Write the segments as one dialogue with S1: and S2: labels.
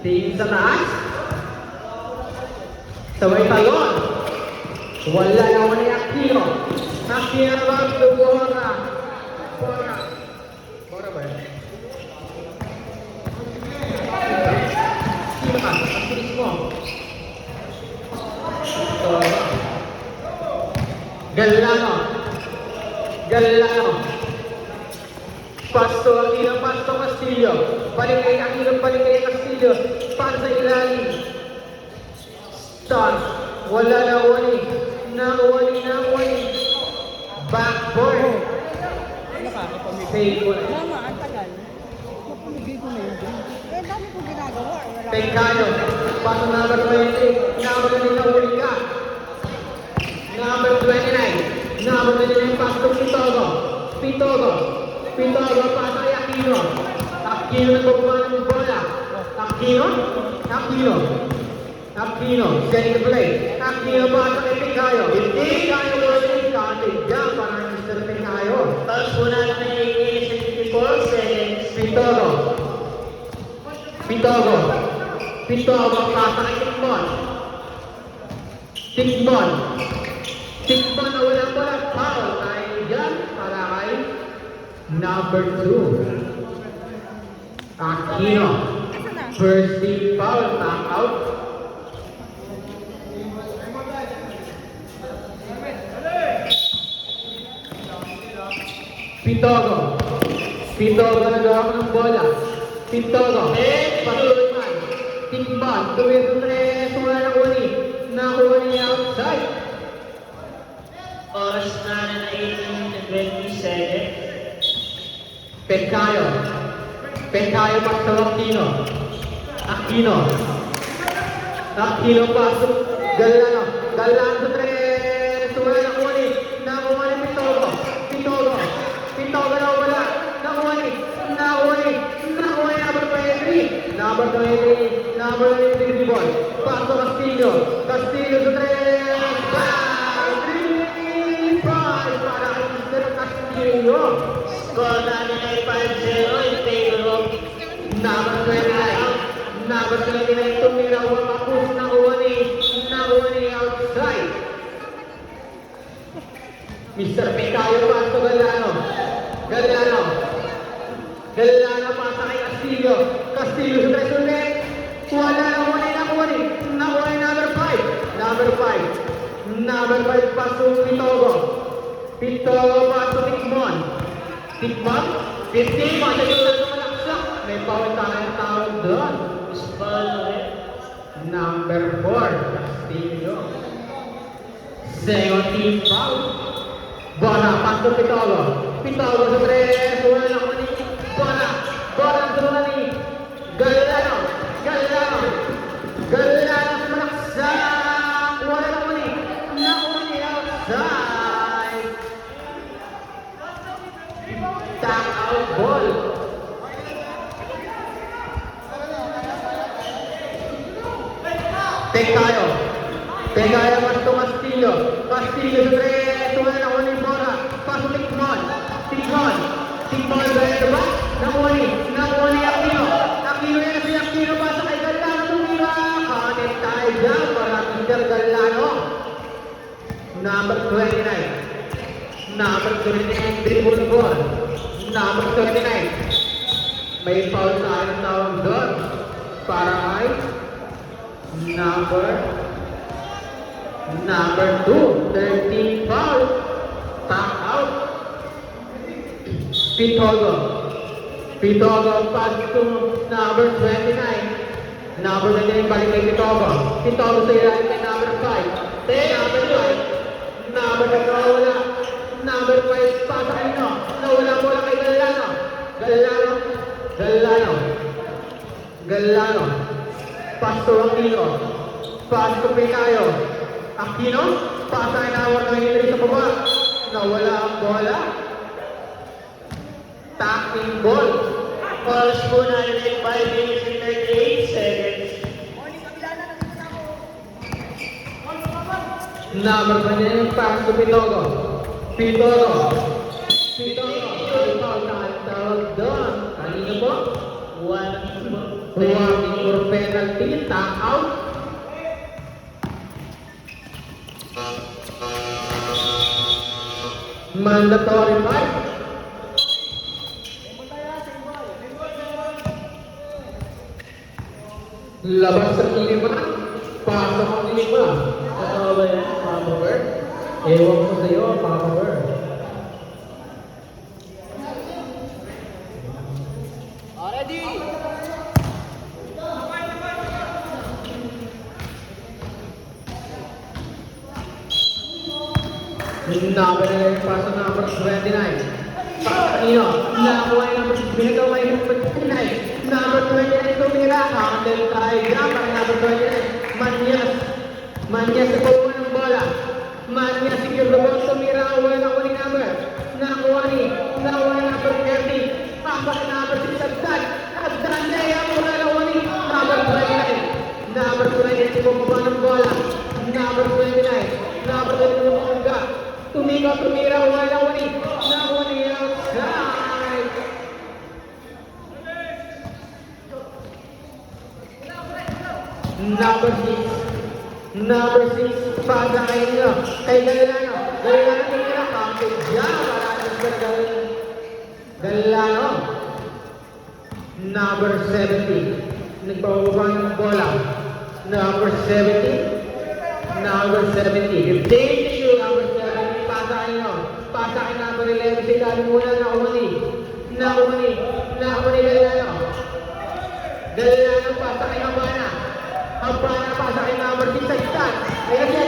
S1: Tingin sa taas. Sabay talon. Wala naman ni Aquino. Aquino naman, Bora. Bora ba yun? Sino ka? Ang tulis mo. Galano. Pasto Aquino, Pasto Castillo. Balik kay Aquino, balik kay Castillo. Para sa ilalim. Start. Wala na wali. Backboard. Faithful.
S2: Mama, ang tagal. Napamigay ko na yun. Eh, dami ko ginagawa.
S1: Pengkayo. Paso number 20. Number 20 na uli ka. Number 29. Number 29, Pasto Pitogo, pasa kay Aquino. Aquino na bumaba ng bola. Aquino, setting the play. Aquino pasa kay Pengkayo. Pengkayo ulit. Katig dyan para Mr. Pengkayo.
S3: Tapos muna na may 74 seconds.
S1: Pitogo, pasa kay Tikmon na walang bola. Foul tayo dyan para kay number 2. Aquino. First team foul, tap out. Pitogo nagawa ng bola. Patuloy man. Tikman, tuwid-tuwid, wala na uli. Nakuha niya outside.
S3: Oras na na 18 and 20 seconds.
S1: Pengkayo pasok Aquino pasok. Galano sa tres. Wala na uli. Nakuha ni Pitogo na wala. Nakuha ni number 20. Number 20 ball. Pasok Castillo sa tres. Para kay Mr. Castillo.
S3: Score na na 5-0 in favor of
S1: Number 29 tumira wa kapus na uwani outside. Mr. Pengkayo paso Galano pasa kay Castillo sa tres ulit. Wala na uwani. Nakuha ni number 5 paso Pitogo paso Tikmon 15 paso yung malaksak. May foul tayong tawag doon.
S3: Foul ulit.
S1: Number 4, Castillo. Second team foul. Bola, paso Pitogo sa tres. Wala na uwani. Bola sa uwani. Galano sa malaksak. Wala na uwani. Nakuha outside. Tap out ball. Pengkayo pasto Castillo sa tres. Wala na uwani bola. Paso Tikmon ba? Nakuha ni Aquino yan si Aquino pasa kay Galano. Tumira. Kanin tayo dyan para Mr. Galano. Number 29 dribble ball. Number 39 may foul sa akin tawag doon para kay number 2 13 foul, tap out. Pitogo pass to number 29 balik kay Pitogo sa ilalim kay number 5 number 5 pass kay nawala bola kay Galano pass to Pengkayo. Aquino pass kay nawala sa baba. Nawala ang bola. Tapping ball.
S3: Oras po na na 5 minutes and 38 seconds.
S1: Number 29 pass to Pitogo. Tawag doon. Kanina po, Warning or penalty, tap out. Mandatory fight. Labas sa lima, pasok ang lima.
S3: Totoo ba yan, Papa Bird?
S1: Ewan ko sa'yo, Papa Bird. Number 9, pass to number 29. Pakanino, nakuha yung number, binagawa yung number 29. Number 29 tumira, handle tayo dyan para number 29. Manyas sa pabuha ng bola. Manyas si Kirlobon tumira, wala na kuning number. Nakuha ni number 30. Papak number 6, Agdan na yan, wala na kuning number 29. Number 29 si pabuha ng bola. Number 29. Number 29 ng Mungga. Tumira, wala na kuning. Nakuha ni outside. Number 6, pada kayo kay Galano tumira, kapit dyan, maraming Galano. Number 70, nagpapababa ng bola. Number 70, 15 to shoot. Number 70, pasa kayo number 11, si Galano muna, nakuha ni Galano, pasa kayo Habana pasa kay number 6 sa Agdan. Ayan si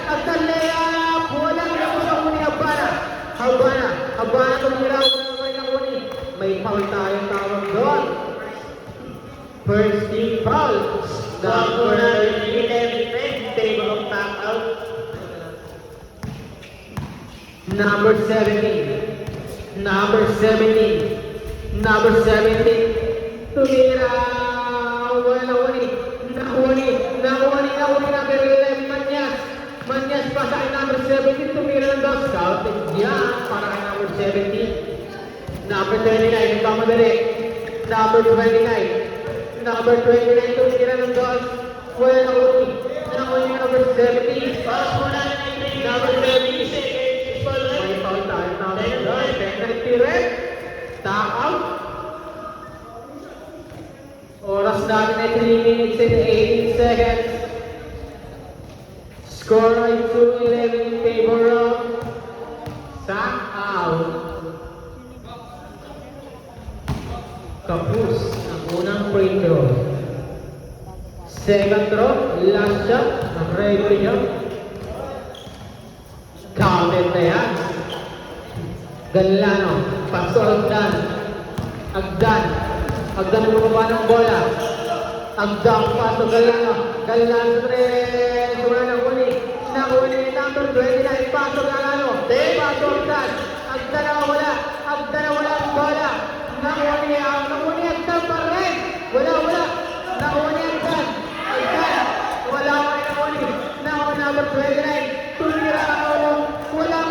S1: Agdan layup. Walang naku sa uni Habana tumira. Walang uni. May foul tayong tawag doon. First team foul.
S3: Number 11, table of tap out.
S1: Number 17. Tumira. Walang uni. Nakuha ni number 11, Manyas pasa kay number 17, tumira ng dos. Scouted yan para kay number 17. Number 29, yung kamadali. Number 29, tumira ng dos. Wala nakuha ni number 17.
S3: Pass muna na
S1: Number 30
S3: seconds.
S1: May foul tayo, number 9. Penalty red. Tap out. Oras natin ay 3 minutes and 18 seconds. Score ay 2-11 in favor of out. Kapus ang unang free throw. Second throw, last shot, ready nyo. Counted na yan. Galano, paso Agdan bumaba ng bola. Agdan paso Galano sa tres. Wala na huli. Nakuha ni number 29. Paso Galano. Paso Agdan na wala ang bola. Nakuha ni Agdan pa rin. Wala. Nakuha ni Agdan. Wala ka rin nakuha ni. Nakuha number 29. Tumira wala.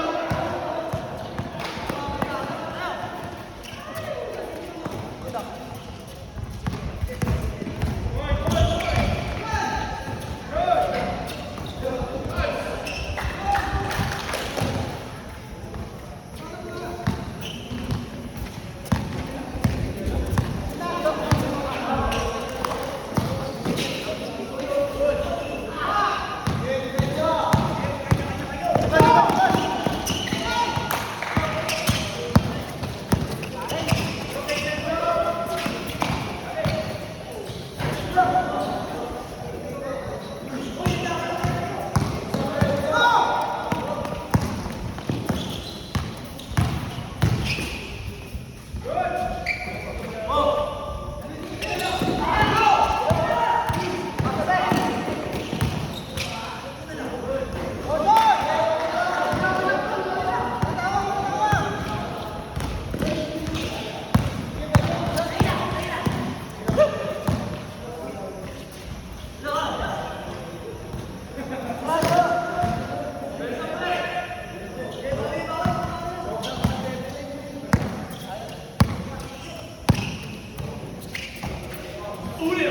S2: Wala.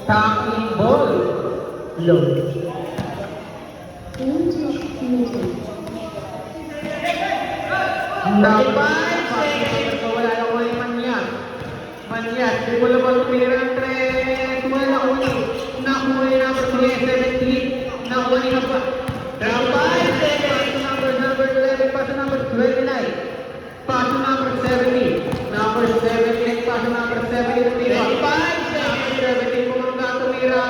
S1: Tackling ball. Low. Dapat wala na ko yung Manyas. Manyas, di mo lang magpira ng tres. Wala ko yung nakuha na number 17. Nakuha na pa. Dapat number 11, pass to number 29. Pass to number 70. Number 70, pass to number 70. Tumira. 17, pumangga, tumira.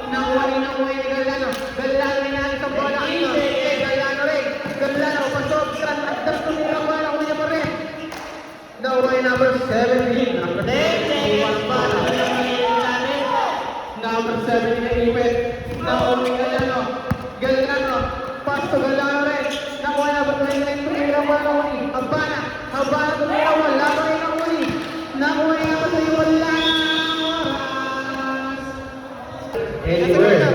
S1: Nakuha ni Galano. Galano na sa bola. Galano rin. Galano, pasok. Agdas tumira pa. Nakuha niya pa rin. Nakuha ni number 17. Number 17. Number 17 na ipit. Nakuha ni Galano. Galano. Pass to Galano rin. Nakuha na ba tumira pa. Nakuha ni Habana. Habana tumira. Wala pa rin nakuha ni. Nakuha niya pa sa'yo. Wala na. Anywhere.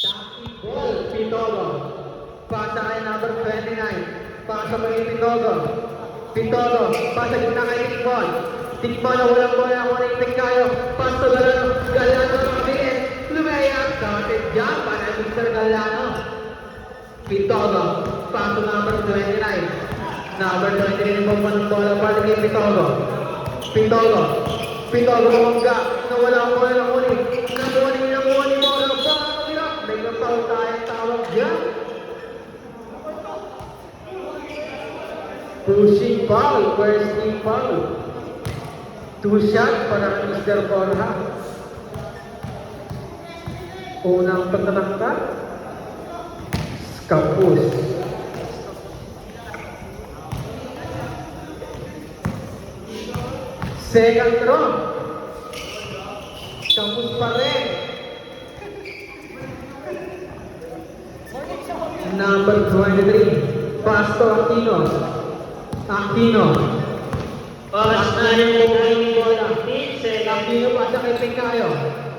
S1: Tackling ball, Pitogo. Pasa kay number 29. Pasa mo kay Pitogo. Pitogo, pasa gitna kay Tikbon. Tikbon na walang bola, wala yung Tikayo. Pasa Galano, Galano ng bilis. Lumayang, started jump, para Mr. Galano. Pitogo, pasa number 29. Number 29 mo ng bola, para kay Pitogo. Pitogo, Pitogo mangga, nawala ang bola ng uli. Nakuha ni bola, may napaw tayong tawag dyan. Pushing foul, first team foul. 2 shot para Mr. Borja. Unang pagtatangka, Campus. Second throw, Campus pa rin. Number 23, Pasto Aquino. Aquino.
S3: Oras na rin po yung bola.
S1: Aquino pasa kay Picayo.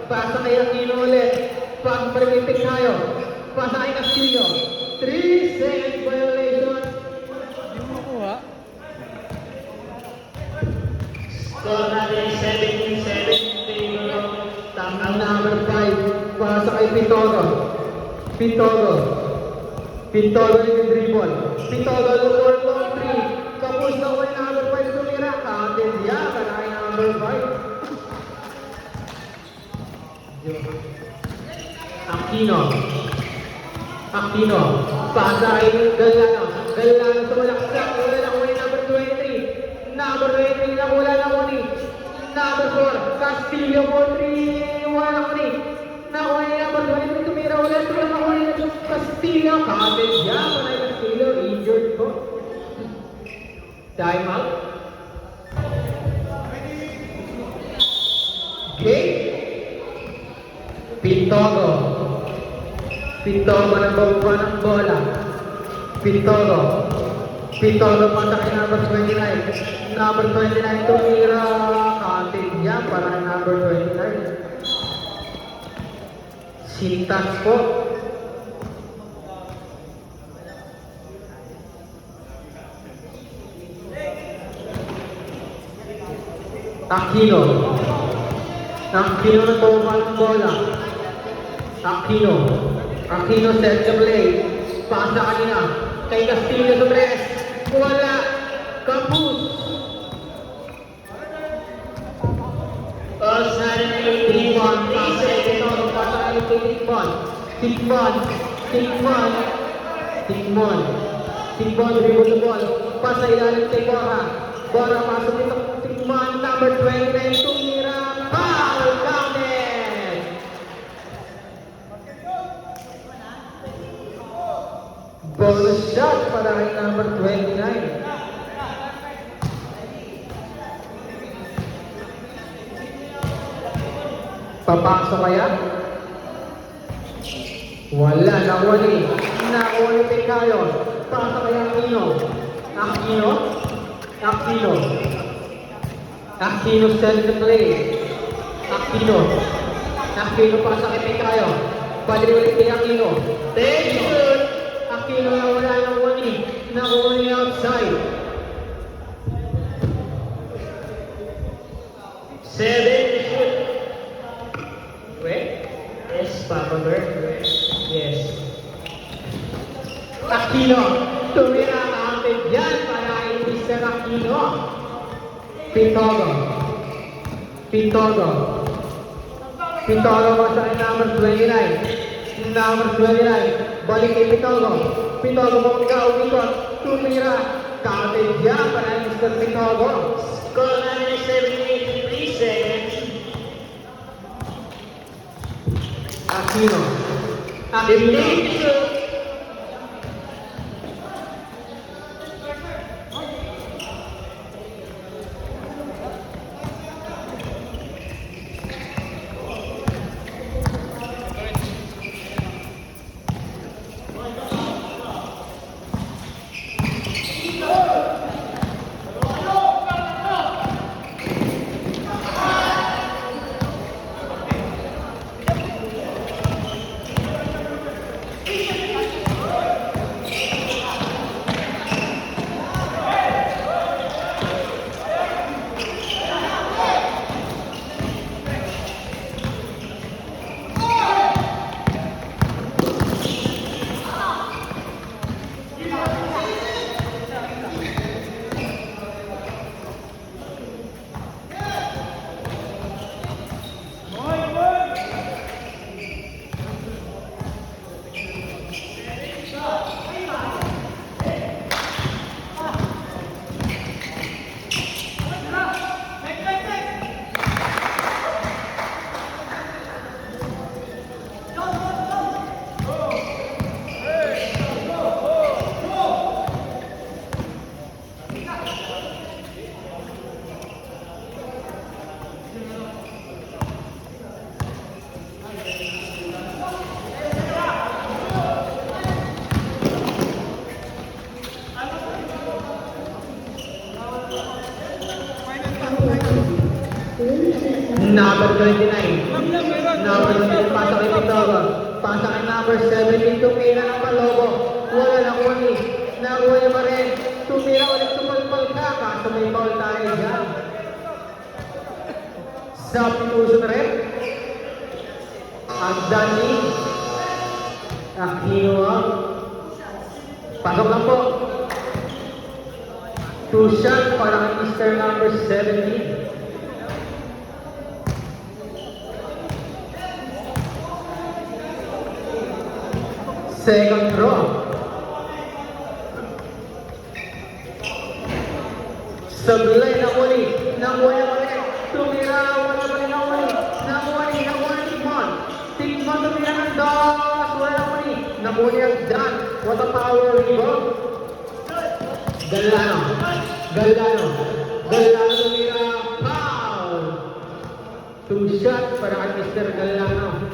S1: Pasa kay Aquino ulit. Pasa pa rin kay Picayo. Pasa kay Castillo. 3 seconds violation.
S2: Hindi mo makuha.
S3: Score natin 17-17.
S1: Ang number 5, pasa kay Pitogo. Pitogo. Pitogo yung dribble. Pitogo lutor to 3. Kapos na ko yung number 5 tumira. Kapit niya, kanay number 5. Aquino. Aquino. Pasa kay Galano. Galano sa malaksak. Wala na ko yung number 23. Number 23 na wala na ko ni. Number 4, Castillo po 3. Wala ko ni. Nakuha niya number 23 tumira. Wala ito lang ako ni Castillo. Kapit niya, panay Castillo. Injured po. Time out. Game. Pitogo. Pitogo nagbawa ng bola. Pitogo. Pitogo pasa kay number 29. Number 29 tumira. Kapit niya para number 29. Sintas po. Aquino. Aquino nagbawa ng bola. Aquino. Aquino set the play. Pasa kanina. Kay Castillo to press. Wala. Campus.
S3: Osman
S1: Tikman. Pasa
S3: 3
S1: kay Toro. Pasa kay Tikman. Tikman. Tikman. Tikman. Tikman. Dribble the ball. Pasa ilalim kay Bora. Bora pasok dito. Tikman. Number 29. Tumira. Foul. Counted. Bonus shot para kay number 29. Papasok kaya? Wala, nakuha ni Pekayo. Pasa kay Aquino. Aquino? Aquino. Aquino send the play. Aquino. Aquino pasa kay Pekayo. Balik ulit kay Aquino.
S3: Take shoot.
S1: Aquino na wala ng wani. Nakuha ni outside.
S3: 7 to shoot.
S1: Wait.
S3: Yes, Papa Bear. Yes.
S1: Aquino. Tumira counted dyan para kay Mr. Aquino. Pitogo. Pitogo. Pitogo pa sa number 29. Number 29. Balik kay Pitogo. Pitogo mo ikaw-ikot. Tumira. Counted dyan para kay Mr. Pitogo.
S3: Score 173 seconds.
S1: Aquino.
S3: 15
S1: Aquino.
S3: to shoot.
S1: Number 29. Number 29. Pasa kay Pitogo. Pasa kay number 17. Tumira ng Palobo. Wala na kuni. Nakuha niya pa rin. Tumira ulit sumulpal ka. Kaso may foul tayo dyan. Substitution rin. Agdani. Aquino. Pasok lang po. 2 shot para kay Mr. number 17. Second throw. Sablay na uli. Nakuha niya pa rin. Tumira. Wala pa rin na uli. Nakuha ni Tikman. Tikman tumira ng dos. Wala pa rin. Nakuha niya Dan. What a power rebound. Galano. Galano. Galano tumira. Foul. 2 shots para kay Mr. Galano.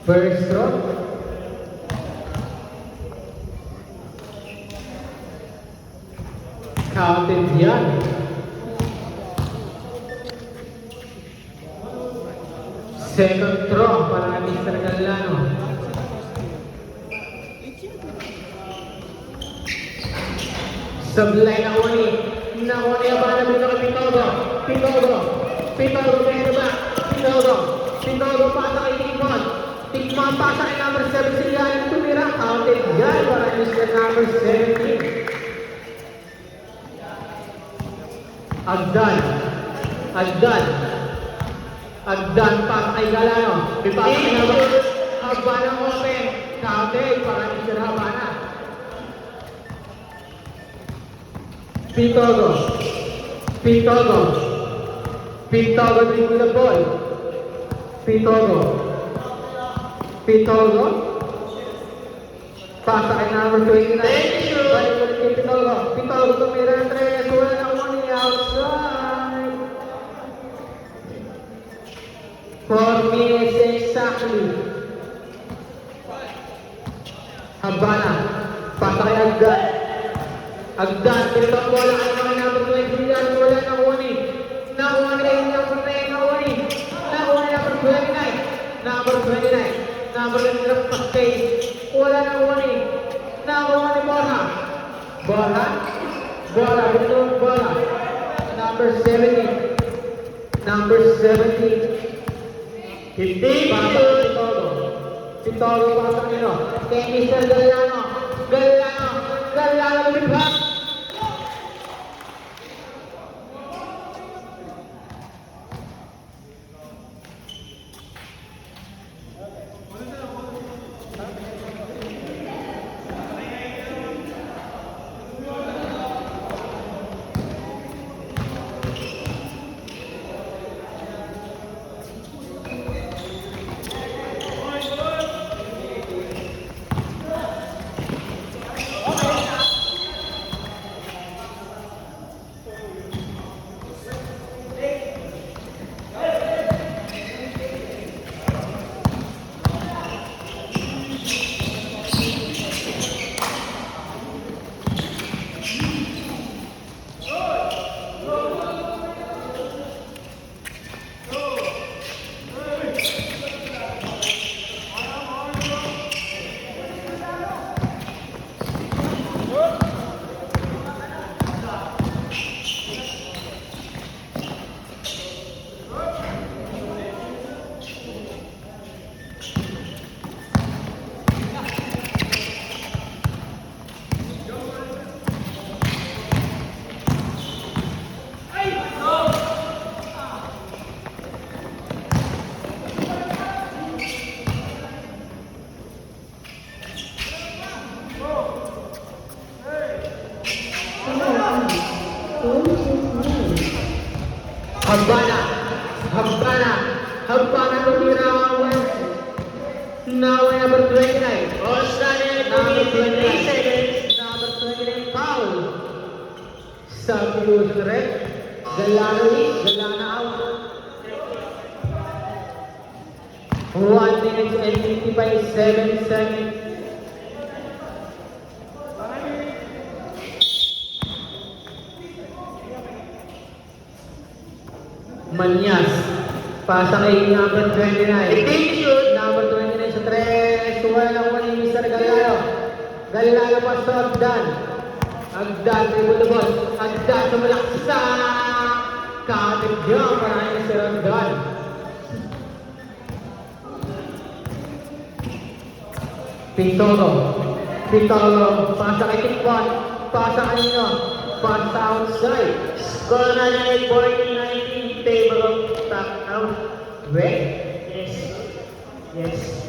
S1: First throw. Counted yan. Second throw para kay Mr. Galano. Sablay na uli. Na nakuha ni Habana dito kay Pitogo. Pitogo, kaya ba? Pitogo, pasa kay Tikmon. Tikmon, pasa kay number 7 si Yan. Tumira, counted yan para Mr. number 17. Agdan, pasa kay Galano. Pipasa kay number Habana open. Counted para Mr. Habana. Pitogo dribble the ball. Pitogo. Pasa kay number 29. Balik ulit kay Pitogo. Pitogo tumira ng 3. Wala na one outside. 4 minutes exactly. Habana. Pasa kay Agdan, pinatang bola kay mga number 20. Wala na one. Nakuha nila yung number 9 na one. Nakuha nila number 29. Number 29 pastay. Wala na one. Nakuha ni Bola. Number 17.
S3: Hindi
S1: Pasa kay Pitogo pasa nino. Kay Mr. Galano lumipad. Habana tumira West. Now number 29.
S3: Australia 23 seconds.
S1: Number 29 foul. Substitution red. Galana out. 1 minute and 55 seconds. Manyas. Pasa kay number 29.
S3: Big shoot.
S1: Number 29 sa 3. Suwala lang ko ni Mr. Galano. Galano pa sa Agdan. Agdan, dribble the ball. Agdan sa malaksa. Katigyan para kay Mr. Agdan. Pintolo. Pasa kay Tikwan. Pasa kay nyo. Pasa outside.
S3: Score na niya 14-19 in favor of top out.
S1: Wait.
S3: Yes.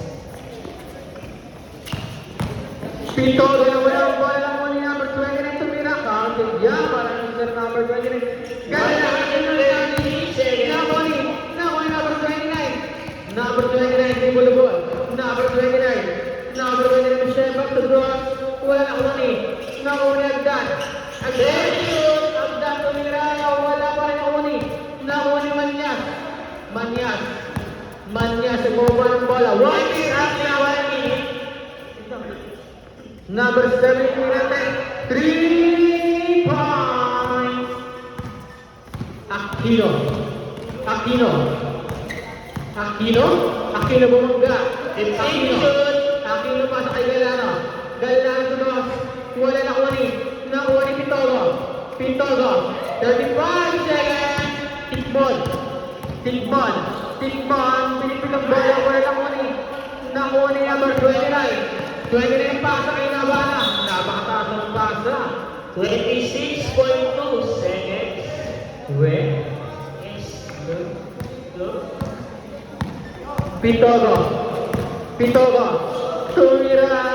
S1: Pintolo na walang bola lang mo ni number 29 tumira. Katigyan para kay Mr. number 29. Number 29. Number 29, dribble the ball. Number 29, Michelle back to draw. Wala na Uni. Nakuha ni Agdan. Agdan tumira. Wala pa rin Uni. Nakuha ni Manyas. Ibubuha ng bola. 1 minute. Number 17 natin. 3 points. Aquino bumangga. Aquino pa sa kay Galano to dos. Wala na Nakuha ni Pintolo. 35 seconds. Tikmon. Tikmon. Tikmon. Pinipitang bola ko na nakuha ni number 29. 29 pasa kay Nabana. Napakataas ng pasa.
S3: 26.2 seconds.
S1: Wait.
S3: Yes. Good.
S1: Pitogo. Tumira